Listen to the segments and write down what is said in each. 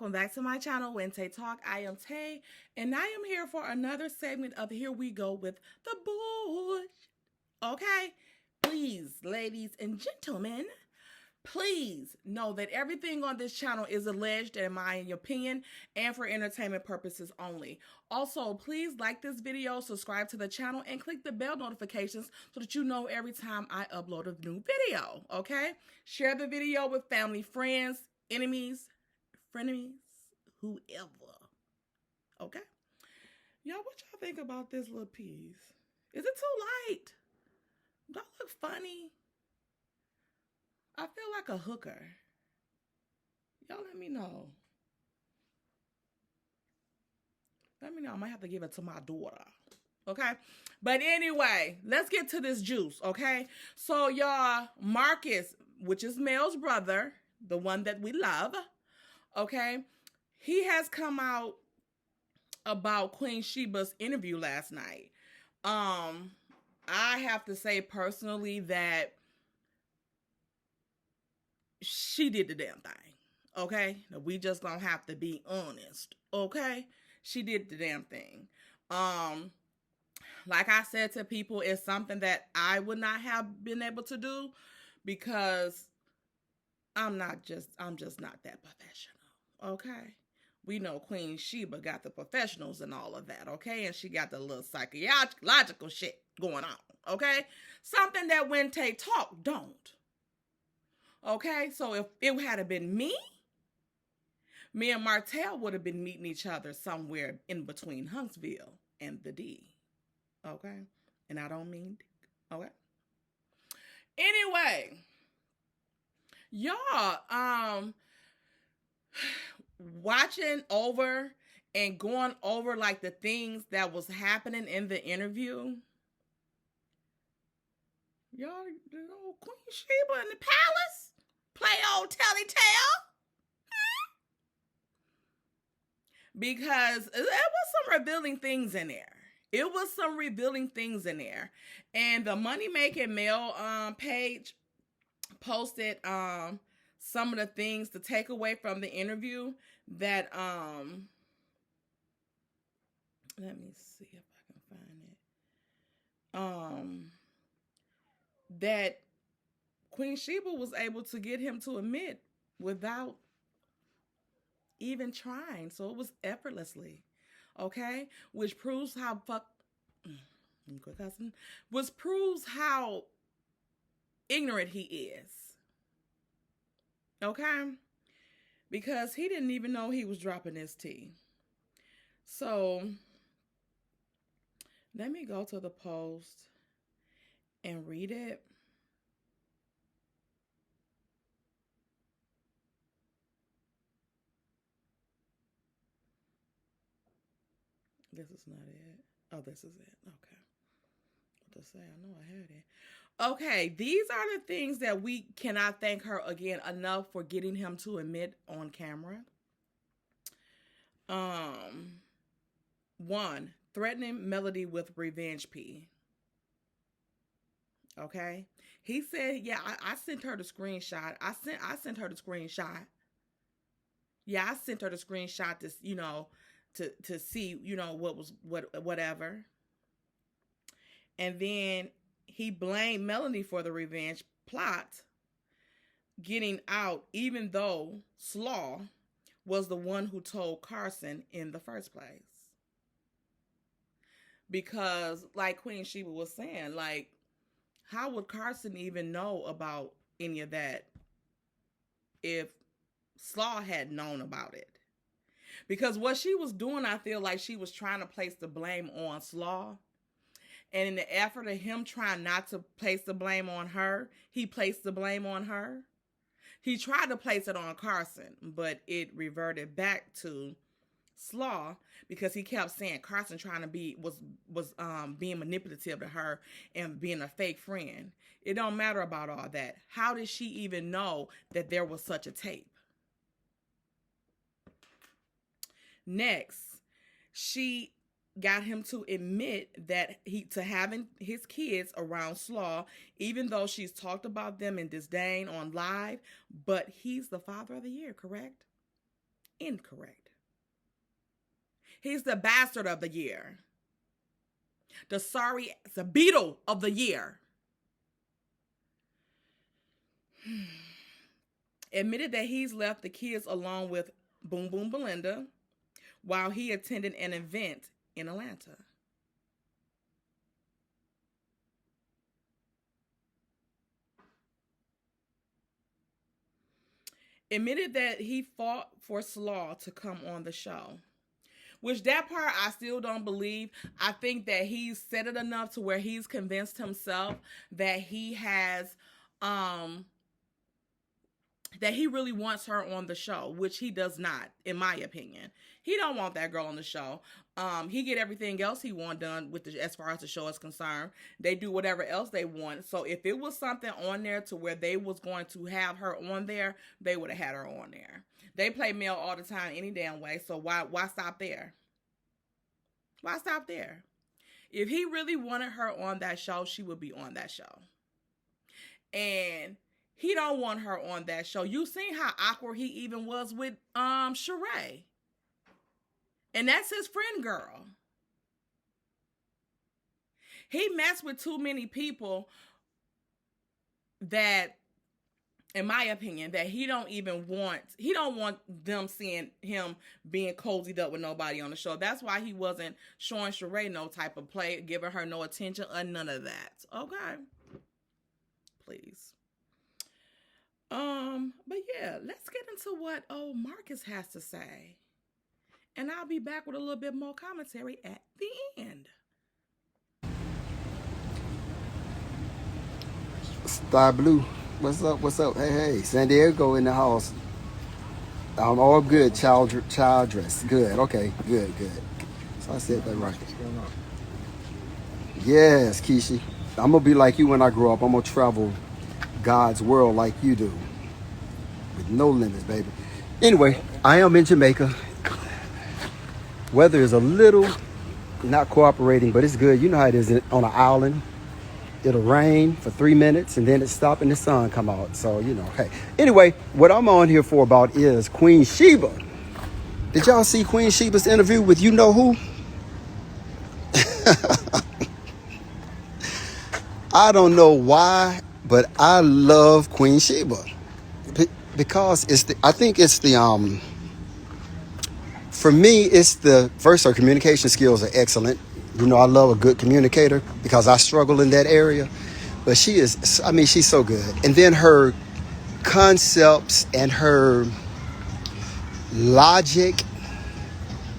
welcome back to my channel, WHENTAYTALK. I am Tay, and I am here for another segment of Here We Go with the Bush. Okay? Please, ladies and gentlemen, please know that everything on this channel is alleged in my opinion and for entertainment purposes only. Also, please like this video, subscribe to the channel, and click the bell notifications so that you know every time I upload a new video, okay? Share the video with family, friends, enemies, frenemies, whoever, okay? Y'all, what y'all think about this little piece? Is it too light? Do I look funny? I feel like a hooker. Y'all let me know. Let me know. I might have to give it to my daughter. Okay? But anyway, let's get to this juice, okay? So y'all, Marcus, which is Mel's brother, the one that we love, okay? He has come out about Queen Sheba's interview last night. I have to say personally that she did the damn thing, okay? We just gonna have to be honest, okay? She did the damn thing. Like I said to people, it's something that I would not have been able to do because I'm just not that professional, okay? We know Queen Sheba got the professionals and all of that, okay? And she got the little psychological shit going on, okay? Something that WHENTAYTALK don't. Okay, so if it had been me and Martell would have been meeting each other somewhere in between Huntsville and the D. Okay, and I don't mean dick. Okay. Anyway, y'all, watching over and going over like the things that was happening in the interview. Y'all, Queen Sheba in the palace? Play old tell-tale? Because there was some revealing things in there. It was some revealing things in there. And the Money Making Mel page posted some of the things to take away from the interview that let me see if I can find it. That Queen Sheba was able to get him to admit without even trying. So it was effortlessly. Okay? Which proves how which proves how ignorant he is. Okay? Because he didn't even know he was dropping his tea. So let me go to the post and read it. This is not it. Oh, this is it. Okay. What to say? I know I had it. Okay, these are the things that we cannot thank her again enough for getting him to admit on camera. 1, threatening Melody with revenge P. Okay. He said, yeah, I sent her the screenshot. I sent her the screenshot. Yeah, I sent her the screenshot to, you know, to see, you know, whatever. And then he blamed Melanie for the revenge plot getting out, even though Slaw was the one who told Carson in the first place. Because, like Queen Sheba was saying, like, how would Carson even know about any of that if Slaw had known about it? Because what she was doing, I feel like she was trying to place the blame on Slaw. And in the effort of him trying not to place the blame on her, he placed the blame on her. He tried to place it on Carson, but it reverted back to Slaw because he kept saying Carson trying to was being manipulative to her and being a fake friend. It don't matter about all that. How did she even know that there was such a tape? Next, she got him to admit that to having his kids around Slaw, even though she's talked about them in disdain on live, but he's the father of the year, correct? Incorrect. He's the bastard of the year. The beetle of the year. Admitted that he's left the kids along with Boom Boom Belinda while he attended an event in Atlanta. Admitted that he fought for Slaw to come on the show. Which that part I still don't believe. I think that he's said it enough to where he's convinced himself that he has that he really wants her on the show, which he does not, in my opinion. He don't want that girl on the show. He get everything else he want done with as far as the show is concerned. They do whatever else they want. So if it was something on there to where they was going to have her on there, they would have had her on there. They play male all the time any damn way. So why stop there? Why stop there? If he really wanted her on that show, she would be on that show. And he don't want her on that show. You seen how awkward he even was with Sheree. And that's his friend girl. He messed with too many people that, in my opinion, that he don't want them seeing him being cozied up with nobody on the show. That's why he wasn't showing Sheree no type of play, giving her no attention or none of that. Okay. Please. But yeah, let's get into what old Marcus has to say. And I'll be back with a little bit more commentary at the end. Star Blue, what's up? What's up? Hey, San Diego in the house. I'm all good. Childress. Good. Okay. Good. So I said that right. What's going on? Yes, Kishi. I'm gonna be like you when I grow up. I'm gonna travel God's world like you do, with no limits, baby. Anyway, I am in Jamaica. Weather is a little not cooperating, but it's good. You know how it is on an island. It'll rain for 3 minutes and then it stop and the sun come out. So, you know, hey. Anyway, what I'm on here for about is Queen Sheba. Did y'all see Queen Sheba's interview with you know who? I don't know why, but I love Queen Sheba. Because I think it's the for me, it's the first, her communication skills are excellent. You know, I love a good communicator because I struggle in that area. But she's so good. And then her concepts and her logic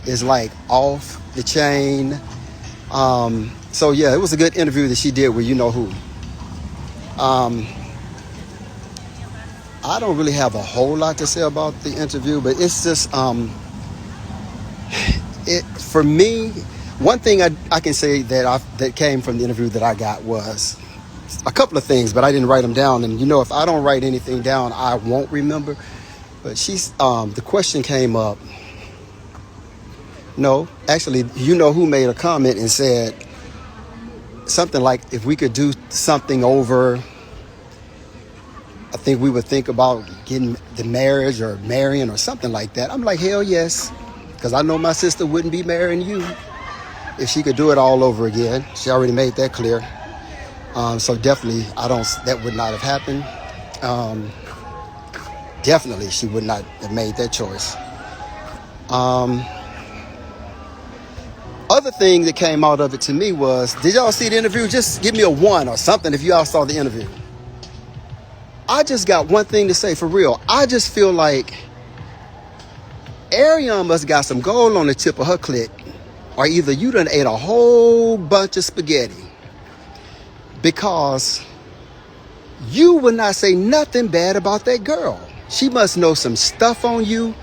is like off the chain. So yeah, it was a good interview that she did with you know who. I don't really have a whole lot to say about the interview, but it's just for me, one thing I can say that came from the interview that I got was a couple of things, but I didn't write them down. And you know, if I don't write anything down, I won't remember. But the question came up. No, actually, you know who made a comment and said something like, if we could do something over, I think we would think about getting the marriage or marrying or something like that. I'm like, hell yes. Because I know my sister wouldn't be marrying you if she could do it all over again. She already made that clear. So definitely, that would not have happened. Definitely, she would not have made that choice. Other thing that came out of it to me was, did y'all see the interview? Just give me a 1 or something if y'all saw the interview. I just got one thing to say for real. I just feel like Ariane must got some gold on the tip of her clit, or either you done ate a whole bunch of spaghetti, because you would not say nothing bad about that girl. She must know some stuff on you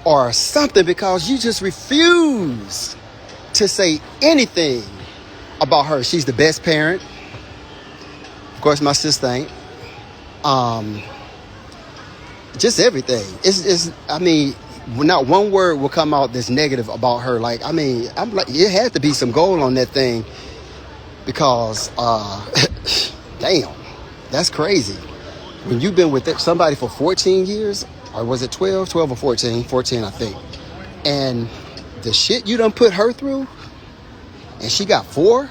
or something, because you just refuse to say anything about her. She's the best parent. Of course, my sister ain't. Just everything. Not one word will come out that's negative about her. I'm like, it had to be some gold on that thing, because, damn, that's crazy. When you've been with somebody for 14 years, or was it 12? 12 or 14? 14, I think. And the shit you done put her through, and she got 4,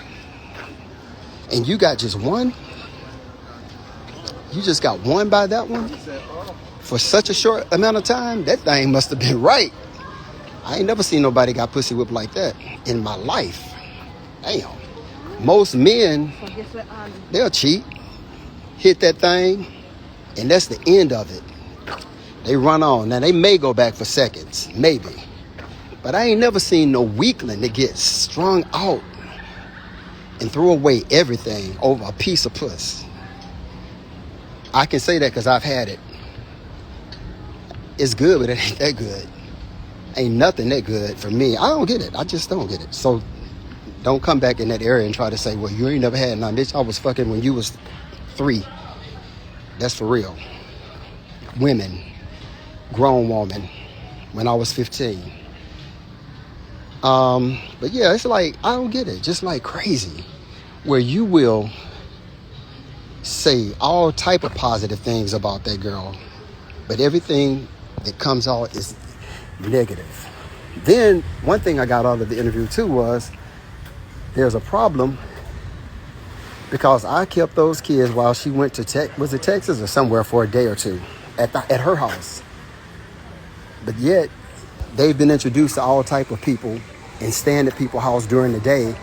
and you got just 1. You just got 1 by that one for such a short amount of time. That thing must have been right. I ain't never seen nobody got pussy whipped like that in my life. Damn. Most men, they'll cheat, hit that thing, and that's the end of it. They run on. Now, they may go back for seconds, maybe. But I ain't never seen no weakling that gets strung out and throw away everything over a piece of puss. I can say that because I've had it. It's good, but it ain't that good. Ain't nothing that good for me. I don't get it. I just don't get it. So don't come back in that area and try to say, well, you ain't never had none. Bitch, I was fucking when you was 3. That's for real. Women, grown woman, when I was 15. But yeah, it's like, I don't get it. Just like crazy. Where you will say all type of positive things about that girl, but everything that comes out is negative. Then one thing I got out of the interview too was there's a problem because I kept those kids while she went to Texas or somewhere for a day or two at her house. But yet they've been introduced to all type of people and stand at people's house during the day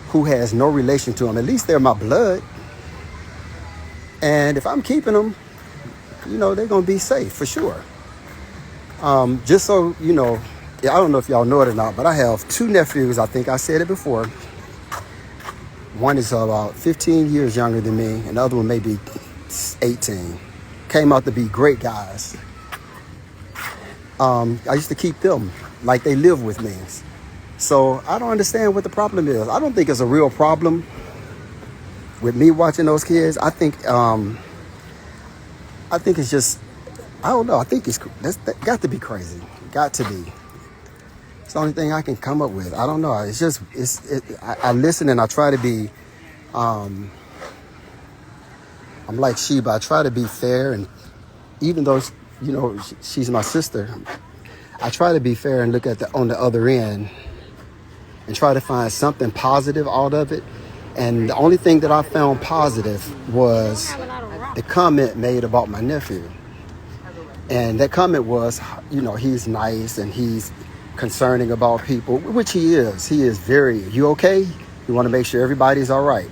who has no relation to them. At least they're my blood. And if I'm keeping them, you know, they're going to be safe for sure. Just so, you know, I don't know if y'all know it or not, but I have 2 nephews. I think I said it before. One is about 15 years younger than me, and the other one may be 18. Came out to be great guys. I used to keep them like they live with me. So I don't understand what the problem is. I don't think it's a real problem with me watching those kids. I think it's just, I don't know. I think that got to be crazy. Got to be. It's the only thing I can come up with. I don't know. It's just, I listen and I try to be, I'm like Sheba. I try to be fair, and even though, you know, she's my sister, I try to be fair and look at on the other end and try to find something positive out of it. And the only thing that I found positive was the comment made about my nephew. And that comment was, you know, he's nice and he's concerning about people, which he is. He is very, you okay? You want to make sure everybody's all right.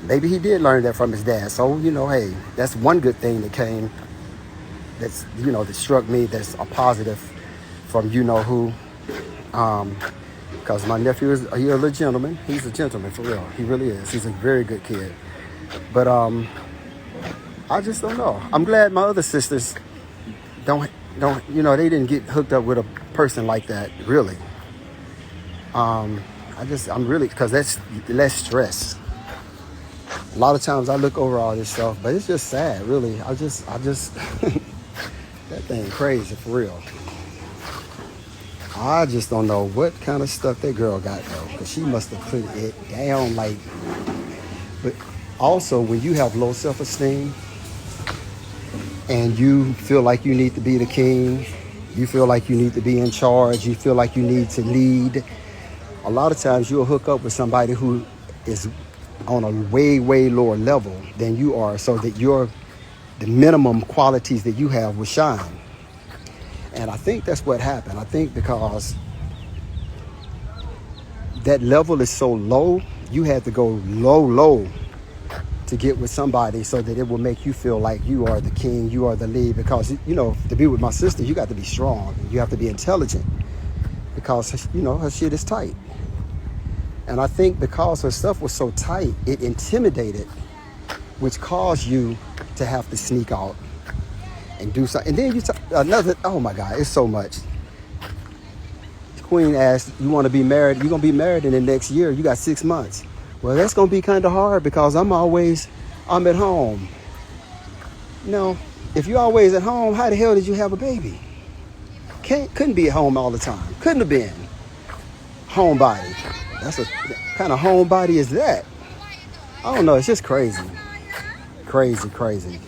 Maybe he did learn that from his dad. So, you know, hey, that's one good thing that came, that's, you know, that struck me, that's a positive from you know who. Because my nephew he's a gentleman. He's a gentleman for real. He really is. He's a very good kid. But I just don't know. I'm glad my other sisters don't, you know, they didn't get hooked up with a person like that, really. I'm really, because that's less stress. A lot of times I look over all this stuff, but it's just sad, really. I just that thing crazy for real. I just don't know what kind of stuff that girl got though, because she must have put it down like. But also, when you have low self-esteem and you feel like you need to be the king, you feel like you need to be in charge, you feel like you need to lead, a lot of times you'll hook up with somebody who is on a way, way lower level than you are, so that the minimum qualities that you have will shine. And I think that's what happened. I think because that level is so low, you had to go low to get with somebody so that it will make you feel like you are the king, you are the lead. Because, you know, to be with my sister, you got to be strong. You have to be intelligent because, you know, her shit is tight. And I think because her stuff was so tight, it intimidated, which caused you to have to sneak out and do something. And then oh my God, it's so much. The queen asked, you want to be married? You're going to be married in the next year. You got 6 months. Well, that's going to be kind of hard because I'm at home. No, if you're always at home, how the hell did you have a baby? Couldn't be at home all the time. Couldn't have been. Homebody. What kind of homebody is that? I don't know. It's just crazy. Crazy.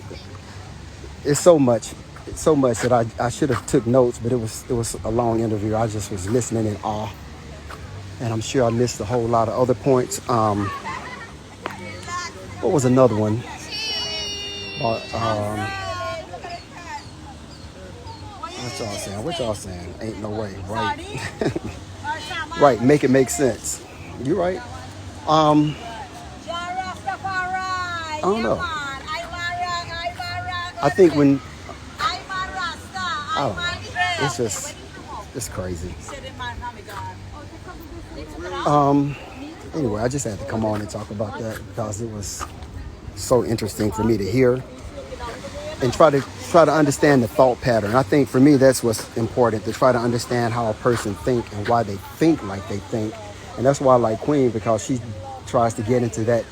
It's so much so much that I should have took notes, but it was a long interview. I just was listening in awe, and I'm sure I missed a whole lot of other points. What was another one? What y'all saying? What y'all saying? Ain't no way, right? Right, make it make sense. You right. I don't know. I think when I don't know, it's crazy. Anyway, I just had to come on and talk about that because it was so interesting for me to hear and try to understand the thought pattern. I think for me that's what's important, to try to understand how a person think and why they think like they think. And that's why I like Queen, because she tries to get into that,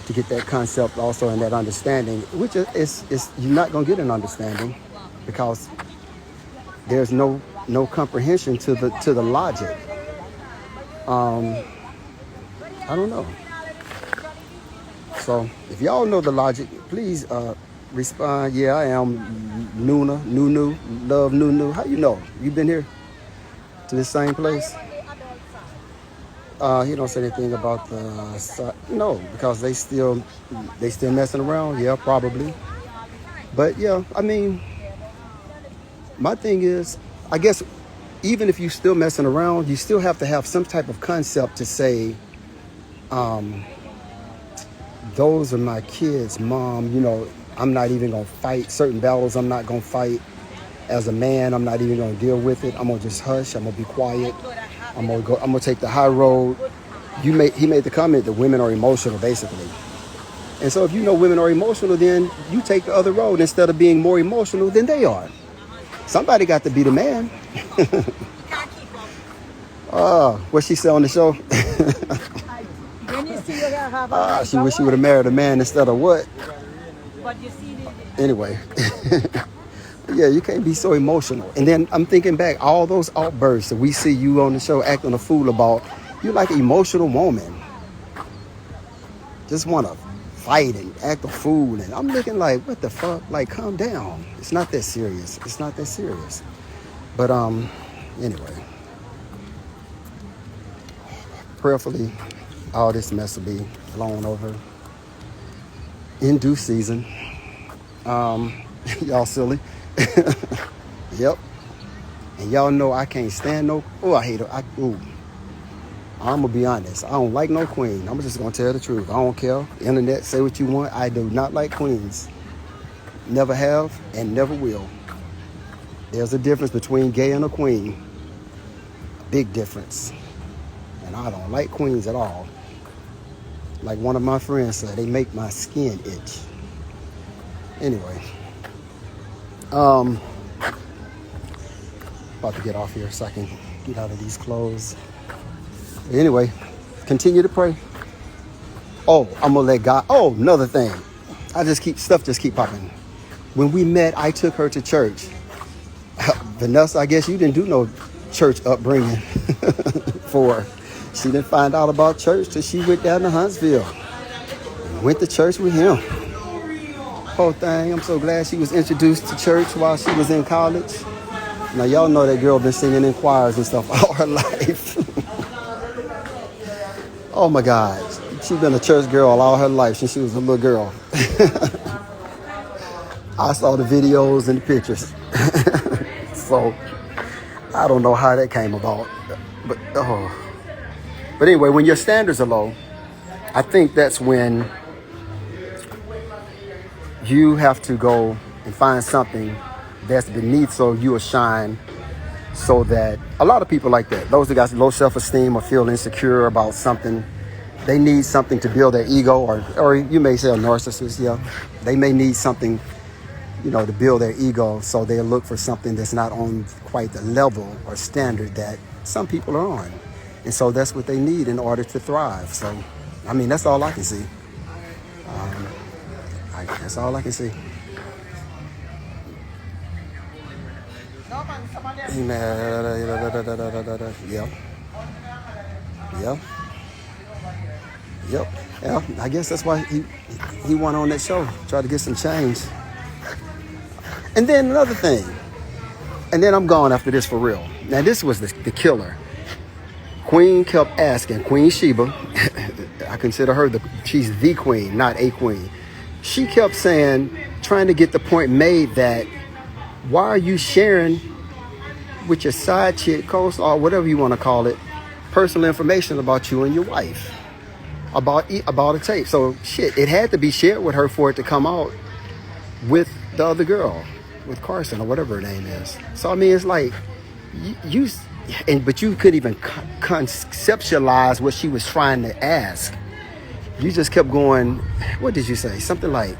to get that concept also and that understanding, which is you're not gonna get an understanding because there's no comprehension to the logic. I don't know. So if y'all know the logic, please respond. Yeah, I am Nunu, love Nunu. How you know? You been here to this same place? He don't say anything about the no, because they still messing around. Yeah, probably. But yeah, I mean, my thing is, I guess even if you still messing around, you still have to have some type of concept to say, those are my kids, Mom. You know, I'm not even gonna fight certain battles. I'm not gonna fight as a man. I'm not even gonna deal with it. I'm gonna just hush. I'm gonna be quiet. I'm gonna take the high road. He made the comment that women are emotional, basically. And so if you know women are emotional, then you take the other road instead of being more emotional than they are. Somebody got to be the man. What she said on the show? She wish she would have married a man instead of what? Anyway. Yeah, you can't be so emotional. And then I'm thinking back, all those outbursts that we see you on the show acting a fool about, you're like an emotional woman. Just want to fight and act a fool. And I'm looking like, what the fuck? Like, calm down. It's not that serious. It's not that serious. But anyway. Prayerfully, all this mess will be blown over in due season. Y'all silly. Yep. And y'all know I can't stand no. Oh, I hate her. I'm gonna be honest. I don't like no queen. I'm just gonna tell the truth. I don't care. Internet, say what you want. I do not like queens. Never have and never will. There's a difference between gay and a queen. A big difference. And I don't like queens at all. Like one of my friends said, they make my skin itch. Anyway. About to get off here so I can get out of these clothes. Anyway, continue to pray. Oh, I'm gonna let God. Oh, another thing. Stuff just keep popping. When we met, I took her to church. Vanessa, I guess you didn't do no church upbringing for her. She didn't find out about church till she went down to Huntsville. Went to church with him. Whole thing. I'm so glad she was introduced to church while she was in college. Now y'all know that girl been singing in choirs and stuff all her life. Oh my God. She's been a church girl all her life since she was a little girl. I saw the videos and the pictures. So I don't know how that came about. But anyway, when your standards are low, I think that's when you have to go and find something that's beneath so you'll shine, so that a lot of people like that. Those that got low self-esteem or feel insecure about something, they need something to build their ego, or you may say a narcissist, yeah. They may need something, to build their ego, so they'll look for something that's not on quite the level or standard that some people are on. And so that's what they need in order to thrive. So, I mean, that's all I can see. That's all I can see. Yep. Yeah, I guess that's why he went on that show, tried to get some change. And then another thing, and then I'm gone after this for real. Now this was the killer. Queen kept asking, Queen Sheba, I consider her she's the queen, not a queen. She kept saying, trying to get the point made that why are you sharing with your side chick, co-star, or whatever you want to call it, personal information about you and your wife, about a tape. So shit, it had to be shared with her for it to come out with the other girl, with Carson or whatever her name is. So I mean, it's like but you couldn't even conceptualize what she was trying to ask. You just kept going. What did you say? Something like,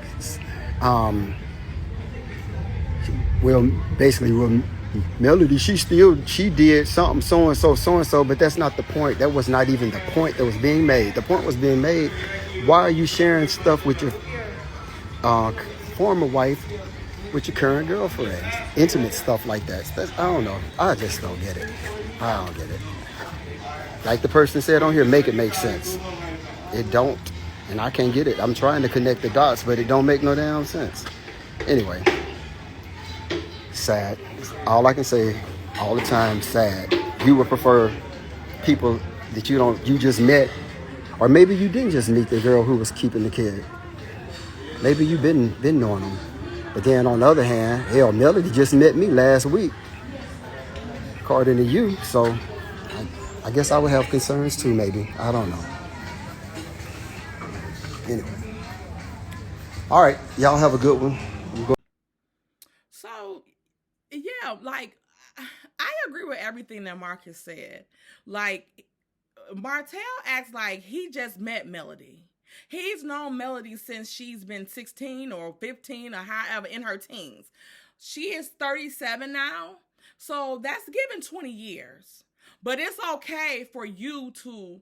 well, basically, well, Melody, she did something so and so, but that's not the point. That was not even the point that was being made. The point was being made. Why are you sharing stuff with your former wife with your current girlfriend? Intimate stuff like that. I don't know. I just don't get it. I don't get it. Like the person said on here, make it make sense. It don't, and I can't get it. I'm trying to connect the dots, but it don't make no damn sense. Anyway, sad. All I can say all the time, sad. You would prefer people that you just met, or maybe you didn't just meet the girl who was keeping the kid. Maybe you've been knowing them. But then on the other hand, hell, Melody just met me last week, according to you. So I guess I would have concerns too, maybe. I don't know. Anyway. All right. Y'all have a good one. So, yeah, like, I agree with everything that Marcus said. Like, Martell acts like he just met Melody. He's known Melody since she's been 16 or 15 or however in her teens. She is 37 now. So that's given 20 years. But it's okay for you to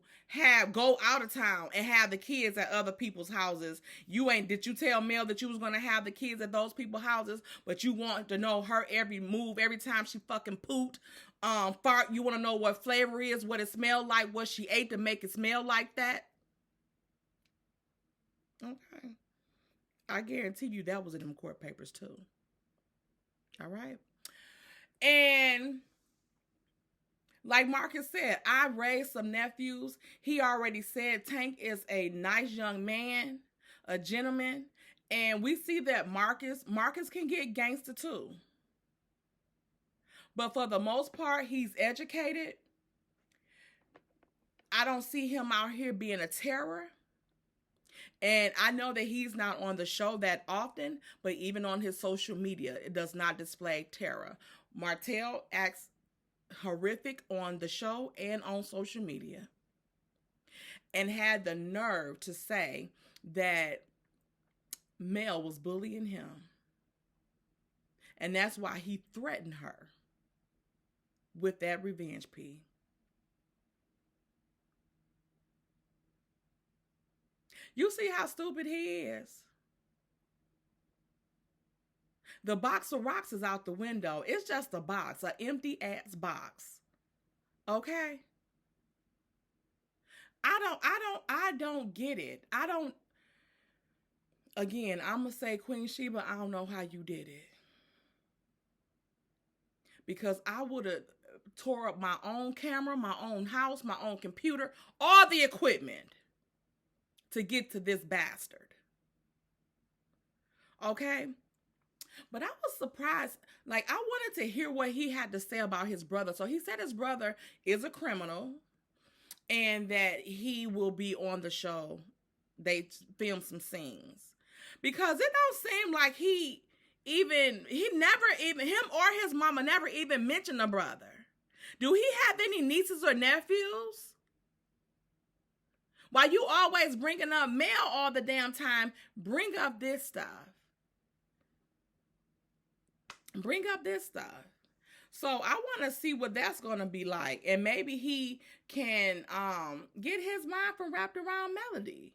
go out of town and have the kids at other people's houses. Did you tell Mel that you was gonna have the kids at those people's houses, but you want to know her every move, every time she fucking pooped, fart, you want to know what flavor is, what it smelled like, what she ate to make it smell like that? Okay. I guarantee you that was in them court papers too. All right. And like Marcus said, I raised some nephews. He already said Tank is a nice young man, a gentleman. And we see that Marcus can get gangster too. But for the most part, he's educated. I don't see him out here being a terror. And I know that he's not on the show that often, but even on his social media, it does not display terror. Martell acts horrific on the show and on social media, and had the nerve to say that Mel was bullying him. And that's why he threatened her with that revenge pee. You see how stupid he is? The box of rocks is out the window. It's just a box, an empty ass box. Okay? I don't get it. Again, I'm going to say, Queen Sheba, I don't know how you did it. Because I would have tore up my own camera, my own house, my own computer, all the equipment to get to this bastard. Okay? But I was surprised. Like, I wanted to hear what he had to say about his brother. So he said his brother is a criminal and that he will be on the show. They filmed some scenes. Because it don't seem like him or his mama never even mentioned a brother. Do he have any nieces or nephews? Why you always bringing up Mel all the damn time, bring up this stuff. Bring up this stuff. So I want to see what that's going to be like. And maybe he can get his mind from wrapped around Melody.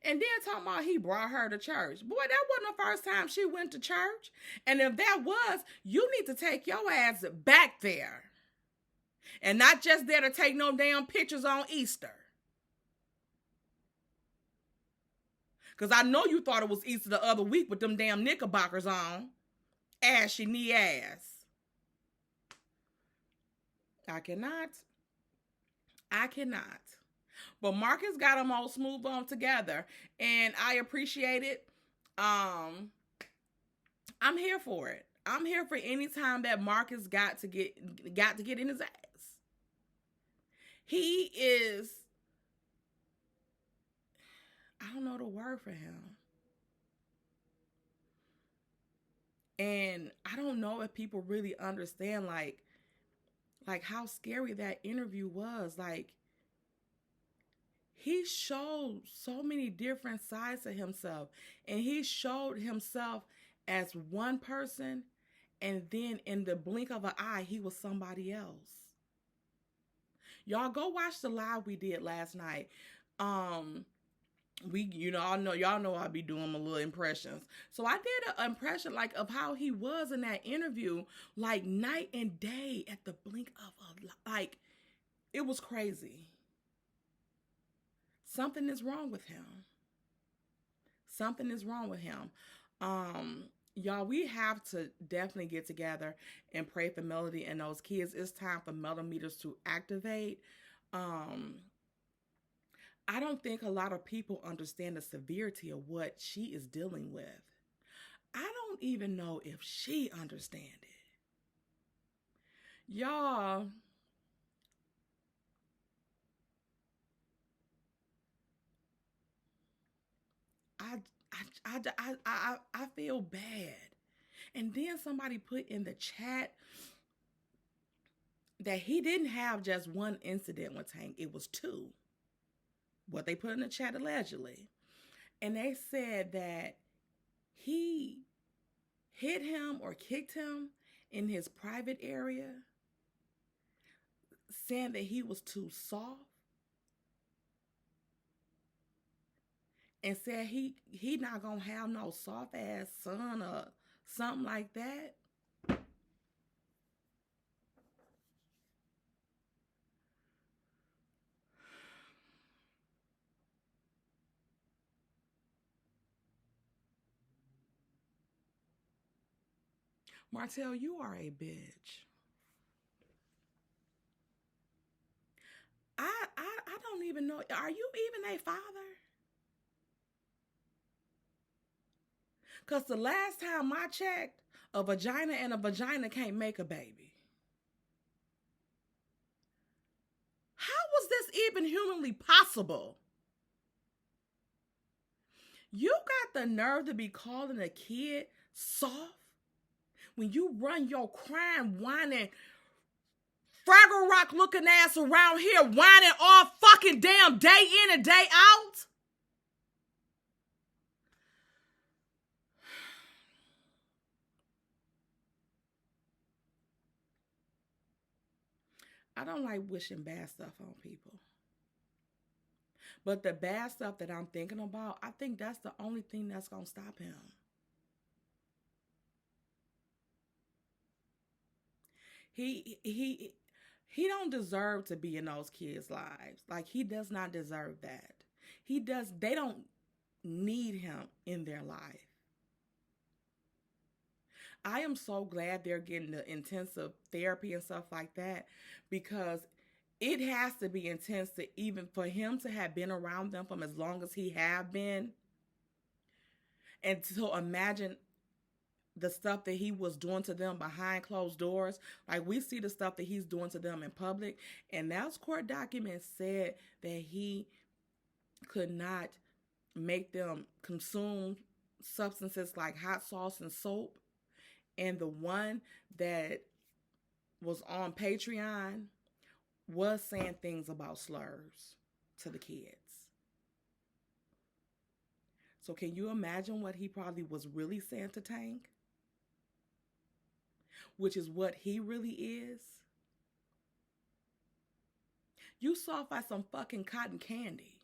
And then talking about he brought her to church. Boy, that wasn't the first time she went to church. And if that was, you need to take your ass back there. And not just there to take no damn pictures on Easter. Because I know you thought it was Easter the other week with them damn knickerbockers on. Ashy knee ass. I cannot. I cannot. But Marcus got them all smooth on together, and I appreciate it. I'm here for it. I'm here for any time that Marcus got to get in his ass. He is, I don't know the word for him. And I don't know if people really understand like how scary that interview was. Like, he showed so many different sides of himself, and he showed himself as one person, and then in the blink of an eye, he was somebody else. Y'all go watch the live we did last night. Y'all know I be doing my little impressions. So I did an impression like of how he was in that interview, like night and day at the blink of a, like, it was crazy. Something is wrong with him. Something is wrong with him. Y'all, we have to definitely get together and pray for Melody and those kids. It's time for millimeters to activate. I don't think a lot of people understand the severity of what she is dealing with. I don't even know if she understands it. Y'all, I feel bad. And then somebody put in the chat that he didn't have just one incident with Tank. It was two. What they put in the chat allegedly. And they said that he hit him or kicked him in his private area, saying that he was too soft, and said he not gonna have no soft ass son or something like that. Martell, you are a bitch. I don't even know. Are you even a father? Because the last time I checked, a vagina and a vagina can't make a baby. How was this even humanly possible? You got the nerve to be calling a kid soft when you run your crying, whining, Fraggle Rock looking ass around here whining all fucking damn day in and day out? I don't like wishing bad stuff on people. But the bad stuff that I'm thinking about, I think that's the only thing that's going to stop him. He don't deserve to be in those kids' lives. Like, he does not deserve that. They don't need him in their life. I am so glad they're getting the intensive therapy and stuff like that, because it has to be intense to even for him to have been around them from as long as he have been, and to imagine the stuff that he was doing to them behind closed doors. Like, we see the stuff that he's doing to them in public, and those court documents said that he could not make them consume substances like hot sauce and soap. And the one that was on Patreon was saying things about slurs to the kids. So can you imagine what he probably was really saying to Tank? Which is what he really is. You soft like some fucking cotton candy.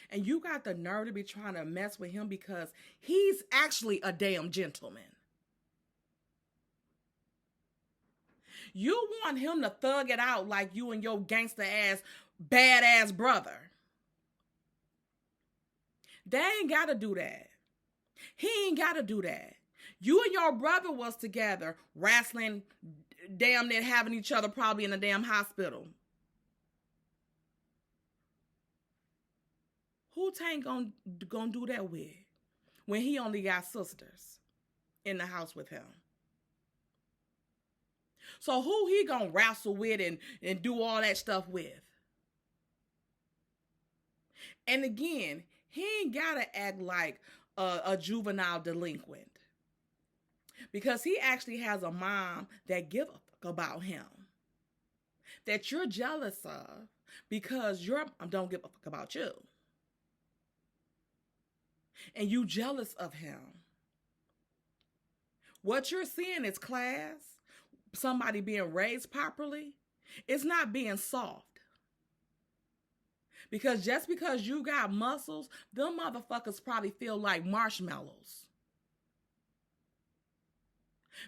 And you got the nerve to be trying to mess with him because he's actually a damn gentleman. You want him to thug it out like you and your gangster ass, badass brother. They ain't got to do that. He ain't got to do that. You and your brother was together, wrestling, damn near having each other probably in a damn hospital. Who Tank gonna do that with when he only got sisters in the house with him? So who he gonna wrestle with and do all that stuff with? And again, he ain't gotta act like a juvenile delinquent, because he actually has a mom that give a fuck about him, that you're jealous of because your mom don't give a fuck about you. And you jealous of him. What you're seeing is class, somebody being raised properly. It's not being soft. Because just because you got muscles, them motherfuckers probably feel like marshmallows.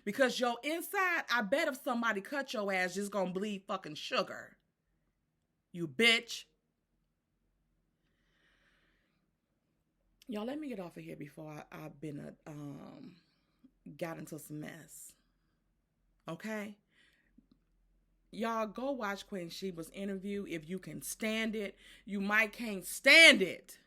Because your inside, I bet if somebody cut your ass, just gonna bleed fucking sugar. You bitch. Y'all, let me get off of here before I've been got into some mess. Okay? Y'all go watch Queen Sheba's interview if you can stand it. You might can't stand it.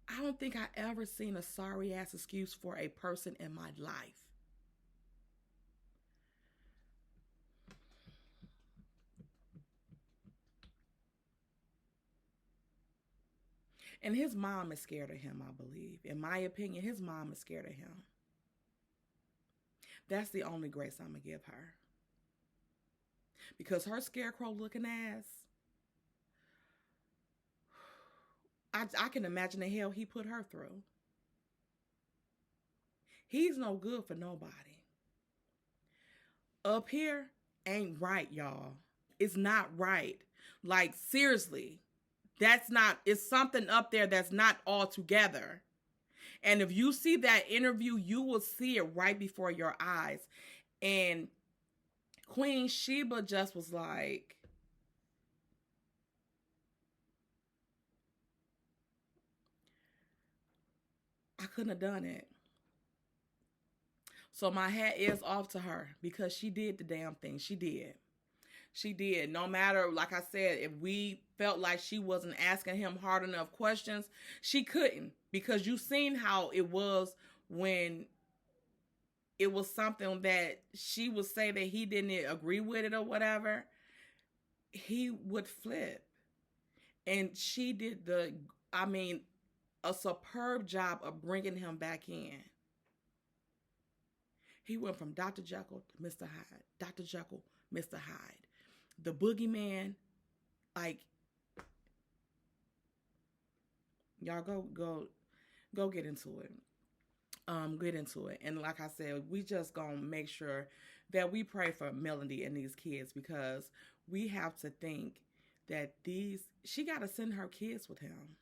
I don't think I ever seen a sorry ass excuse for a person in my life. And his mom is scared of him, I believe. In my opinion, his mom is scared of him. That's the only grace I'm going to give her. Because her scarecrow looking ass, I can imagine the hell he put her through. He's no good for nobody. Up here ain't right, y'all. It's not right. Like, seriously. That's not, it's something up there that's not all together. And if you see that interview, you will see it right before your eyes. And Queen Sheba just was like, I couldn't have done it. So my hat is off to her because she did the damn thing. She did. She did. No matter, like I said, if we felt like she wasn't asking him hard enough questions, she couldn't, because you seen how it was when it was something that she would say that he didn't agree with it or whatever. He would flip. And she did a superb job of bringing him back in. He went from Dr. Jekyll to Mr. Hyde. Dr. Jekyll, Mr. Hyde. The boogeyman, like, y'all go get into it. Get into it. And like I said, we just gonna make sure that we pray for Melody and these kids, because we have to think that she gotta send her kids with him.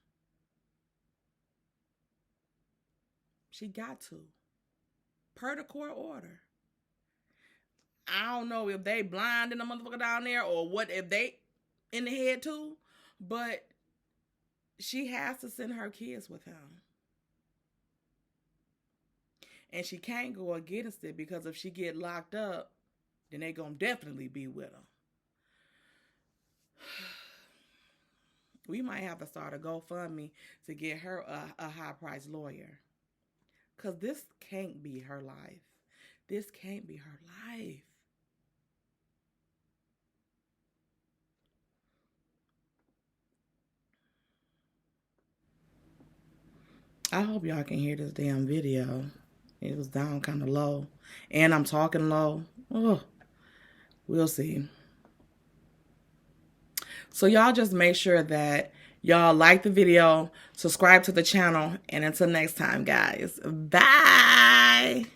She got to. Per the court order. I don't know if they blind in the motherfucker down there or what, if they in the head too, but she has to send her kids with him. And she can't go against it, because if she get locked up, then they gonna definitely be with her. We might have to start a GoFundMe to get her a high-priced lawyer. Because this can't be her life. This can't be her life. I hope y'all can hear this damn video. It was down kind of low. And I'm talking low. Oh, we'll see. So y'all just make sure that y'all like the video, subscribe to the channel, and until next time, guys. Bye.